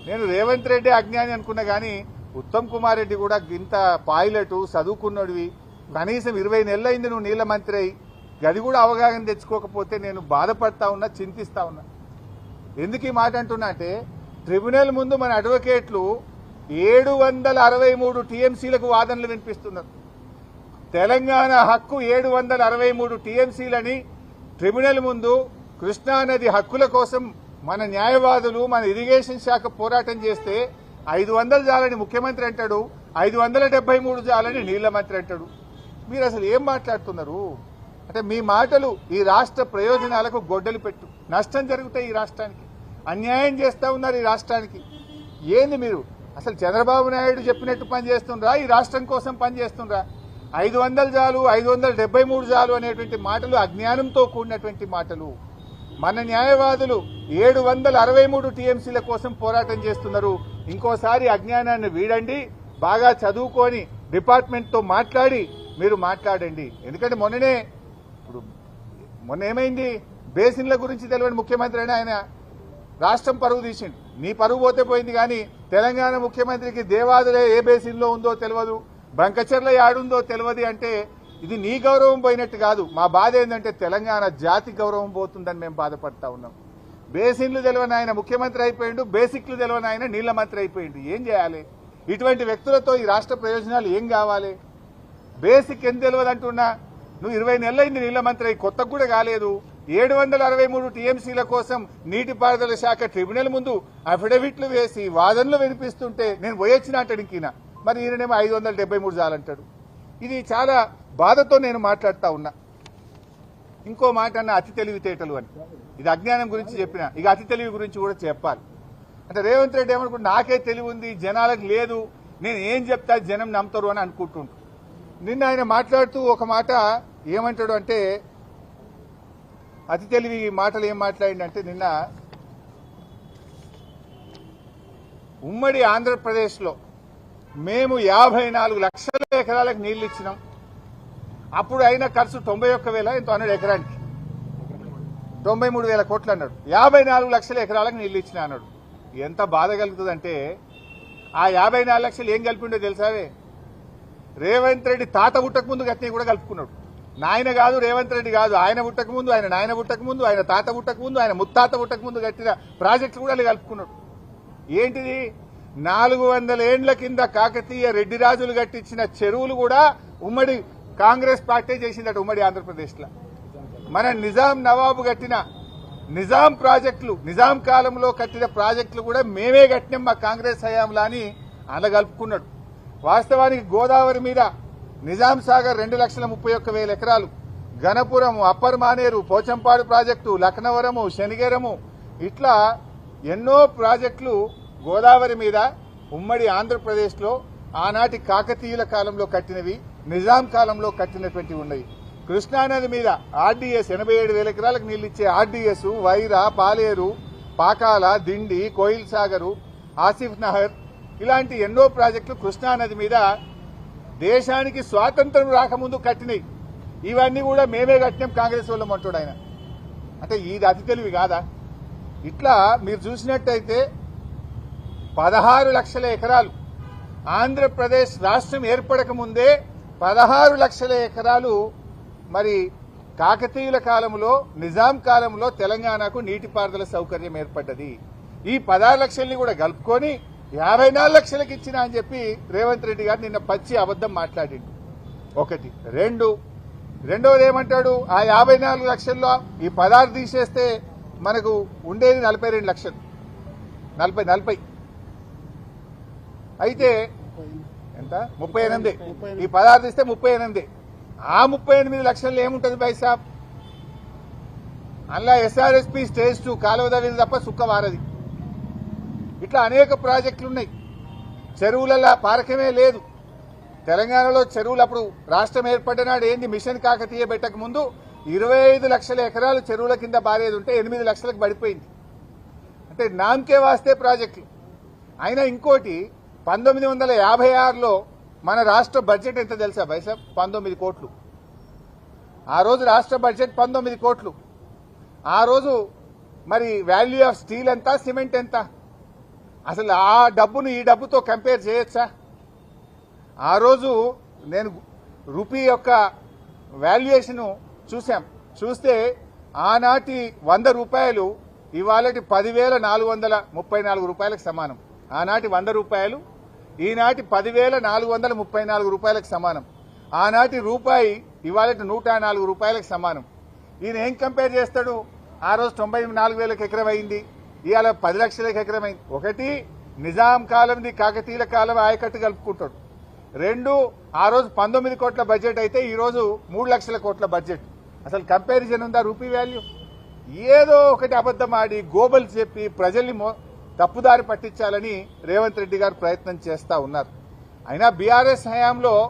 నేను రేవంత్ రెడ్డి అజ్ఞాని అనుకున్నా కానీ ఉత్తమ్ కుమార్ రెడ్డి కూడా ఇంత పైలట్ చదువుకున్నడివి కనీసం 20 నెలలైంది నువ్వు నీళ్ల మంత్రి అయి గది కూడా అవగాహన తెచ్చుకోకపోతే నేను బాధపడతా ఉన్నా, చింతిస్తా ఉన్నా. ఎందుకు ఈ మాట అంటున్నా అంటే ట్రిబ్యునల్ ముందు మన అడ్వకేట్లు 763 టీఎంసీలకు వాదనలు వినిపిస్తున్నారు. తెలంగాణ హక్కు 763 టీఎంసీలని ట్రిబ్యునల్ ముందు కృష్ణానది హక్కుల కోసం మన న్యాయవాదులు, మన ఇరిగేషన్ శాఖ పోరాటం చేస్తే 500 జాలని ముఖ్యమంత్రి అంటాడు, 573 జాలని నీళ్ల మంత్రి అంటాడు. మీరు అసలు ఏం మాట్లాడుతున్నారు? అంటే మీ మాటలు ఈ రాష్ట్ర ప్రయోజనాలకు గొడ్డలు పెట్టు, నష్టం జరుగుతాయి ఈ రాష్ట్రానికి, అన్యాయం చేస్తా ఉన్నారు ఈ రాష్ట్రానికి. ఏంది మీరు అసలు చంద్రబాబు నాయుడు చెప్పినట్టు పని చేస్తుండ్రా, ఈ రాష్ట్రం కోసం పని చేస్తుండ్రా? 500 జాలు, 573 జాలు అనేటువంటి మాటలు అజ్ఞానంతో కూడినటువంటి మాటలు. మన న్యాయవాదులు 763 టీఎంసీల కోసం పోరాటం చేస్తున్నారు. ఇంకోసారి అజ్ఞానాన్ని వీడండి, బాగా చదువుకొని డిపార్ట్మెంట్తో మాట్లాడి మీరు మాట్లాడండి. ఎందుకంటే మొన్న ఏమైంది, బేసిన్ల గురించి తెలియని ముఖ్యమంత్రి అని ఆయన రాష్ట్రం పరువు తీసిండు. నీ పరువు పోతే పోయింది కానీ తెలంగాణ ముఖ్యమంత్రికి దేవాదులే ఏ బేసిన్లో ఉందో తెలియదు, బంకచెర్ల యాడుందో తెలియదు అంటే ఇది నీ గౌరవం పోయినట్టు కాదు. మా బాధ ఏంటంటే తెలంగాణ జాతి గౌరవం పోతుందని మేము బాధపడతా ఉన్నాం. బేసిన్లు తెలియని ఆయన ముఖ్యమంత్రి అయిపోయిండు, బేసిక్లు తెలియని ఆయన నీళ్ల మంత్రి అయిపోయిండు. ఏం చేయాలి? ఇటువంటి వ్యక్తులతో ఈ రాష్ట్ర ప్రయోజనాలు ఏం కావాలి? బేసిక్ ఎంత తెలియదు అంటున్నా. నువ్వు 20 నెలలైంది నీళ్ల మంత్రి అయి, కొత్తకు కూడా కాలేదు. 763 టీఎంసీల కోసం నీటిపారుదల శాఖ ట్రిబ్యునల్ ముందు అఫిడవిట్లు వేసి వాదనలు వినిపిస్తుంటే నేను పోయొచ్చిన అంటాడు ఇంకీన. మరి ఈయననేమో 573 చాలంటాడు. ఇది చాలా బాధతో నేను మాట్లాడుతా ఉన్నా. ఇంకో మాట అన్న అతి తెలివితేటలు అని, ఇది అజ్ఞానం గురించి చెప్పిన, ఇక అతి తెలివి గురించి కూడా చెప్పాలి. అంటే రేవంత్ రెడ్డి ఏమనుకుంటు నాకే తెలివి ఉంది, జనాలకు లేదు, నేను ఏం చెప్తా జనం నమ్ముతారు అని అనుకుంటుంటు. నిన్న ఆయన మాట్లాడుతూ ఒక మాట ఏమంటాడు అంటే, అతి తెలివి మాటలు ఏం మాట్లాడిందంటే, నిన్న ఉమ్మడి ఆంధ్రప్రదేశ్లో మేము 54 లక్షల ఎకరాలకు నీళ్లు ఇచ్చినాం. అప్పుడు అయిన ఖర్చు 91,000 ఎంతో అన్నాడు ఎకరానికి, 93,000 కోట్లు అన్నాడు. 54 లక్షల ఎకరాలకు నీళ్లు ఇచ్చిన అన్నాడు. ఎంత బాధ కలుగుతుందంటే ఆ 54 లక్షలు ఏం కలిపిండో తెలుసావే? రేవంత్ రెడ్డి తాత పుట్టక ముందు గట్టిని కూడా కలుపుకున్నాడు. నాయన కాదు, రేవంత్ రెడ్డి కాదు, ఆయన పుట్టక ముందు, ఆయన నాయన పుట్టక ముందు, ఆయన తాత పుట్టక ముందు, ఆయన ముత్తాత పుట్టక ముందు కట్టిన ప్రాజెక్టులు కూడా కలుపుకున్నాడు. ఏంటిది? 400 ఏండ్ల కింద కాకతీయ రెడ్డి రాజులు కట్టించిన చెరువులు కూడా ఉమ్మడి కాంగ్రెస్ పార్టీ చేసిందట ఉమ్మడి ఆంధ్రప్రదేశ్లో. మన నిజాం నవాబు కట్టిన నిజాం ప్రాజెక్టులు, నిజాం కాలంలో కట్టిన ప్రాజెక్టులు కూడా మేమే కట్టినాం మా కాంగ్రెస్ హయాంలో అని అలా కలుపుకున్నాడు. వాస్తవానికి గోదావరి మీద నిజాం సాగర్ 2,31,000 ఎకరాలు, గణపురం, అప్పర్ మానేరు, పోచంపాడు ప్రాజెక్టు, లక్నవరము, శనిగేరము, ఇట్లా ఎన్నో ప్రాజెక్టులు గోదావరి మీద ఉమ్మడి ఆంధ్రప్రదేశ్లో ఆనాటి కాకతీయుల కాలంలో కట్టినవి, నిజాం కాలంలో కట్టినటువంటి ఉన్నాయి. కృష్ణానది మీద ఆర్డీఎస్ 87,000 ఎకరాలకు నీళ్లు ఇచ్చే ఆర్డీఎస్, వైరా, పాలేరు, పాకాల, దిండి, కోయిల్ సాగరు, ఆసిఫ్ నహర్, ఇలాంటి ఎన్నో ప్రాజెక్టులు కృష్ణానది మీద దేశానికి స్వాతంత్రం రాకముందు కట్టినాయి. ఇవన్నీ కూడా మేమే కట్టినాం కాంగ్రెస్ వాళ్ళం అంటాడు ఆయన. అంటే ఇది అతి తెలివి కాదా? ఇట్లా మీరు చూసినట్టయితే 16 లక్షల ఎకరాలు ఆంధ్రప్రదేశ్ రాష్ట్రం ఏర్పడక ముందే 16 లక్షల ఎకరాలు మరి కాకతీయుల కాలంలో, నిజాం కాలంలో తెలంగాణకు నీటిపారుదల సౌకర్యం ఏర్పడ్డది. ఈ 16 లక్షల్ని కూడా కలుపుకొని 54 లక్షలకు ఇచ్చిన అని చెప్పి రేవంత్ రెడ్డి గారు నిన్న పచ్చి అబద్దం మాట్లాడిండు. ఒకటి. రెండోది ఏమంటాడు, ఆ 54 లక్షల్లో ఈ 16 తీసేస్తే మనకు ఉండేది 42 లక్షలు, 40 అయితే ఎంత 38. ఈ 16 తీస్తే 38. ఆ 38 లక్షల్లో ఏముంటుంది బైసాబ్? అందులో ఎస్ఆర్ఎస్పీ స్టేజ్ 2 కాలువ తవ్వింది తప్ప సుక్క వారది. ఇట్లా అనేక ప్రాజెక్టులు ఉన్నాయి. చెరువులలో పారకమే లేదు. తెలంగాణలో చెరువులు అప్పుడు రాష్ట్రం ఏర్పడినాడు ఏంది, మిషన్ కాకతీయ పెట్టక ముందు 25 లక్షల ఎకరాలు చెరువుల కింద బారేది ఉంటే 8 లక్షలకు పడిపోయింది. అంటే నామకే వాస్తే ప్రాజెక్టులు. అయినా ఇంకోటి, 1956లో మన రాష్ట్ర బడ్జెట్ ఎంత తెలుసా బైసాబ్? 19 కోట్లు. ఆ రోజు రాష్ట్ర బడ్జెట్ 19 కోట్లు. ఆ రోజు మరి వాల్యూ ఆఫ్ స్టీల్ ఎంత, సిమెంట్ ఎంత? అసలు ఆ డబ్బును ఈ డబ్బుతో కంపేర్ చేయొచ్చా? ఆ రోజు నేను రూపీ యొక్క వాల్యుయేషన్ చూస్తే ఆనాటి 100 రూపాయలు ఇవాళటి 10,434 రూపాయలకు సమానం. ఆనాటి 100 రూపాయలు ఈనాటి 10,434 రూపాయలకు సమానం. ఆనాటి రూపాయి ఇవాళటి 104 రూపాయలకు సమానం. ఈయన ఏం కంపేర్ చేస్తాడు? ఆ రోజు 94,000 ఎకరం అయింది, ఇవాళ 10 లక్షలకు ఎకరం అయింది. ఒకటి నిజాం కాలంది కాకతీయుల కాలం ఆయకట్టు కలుపుకుంటాడు. రెండు, ఆ రోజు 19 కోట్ల బడ్జెట్ అయితే ఈ రోజు 3 లక్షల కోట్ల బడ్జెట్. అసలు కంపారిజన్ ఉందా? రూపీ వాల్యూ ఏదో ఒకటి అబద్ధం ఆడి గోబల్ చెప్పి ప్రజల్ని తప్పుదారి పట్టించాలని రేవంత్ రెడ్డి గారు ప్రయత్నం చేస్తా ఉన్నారు. అయినా బీఆర్ఎస్ హయాంలో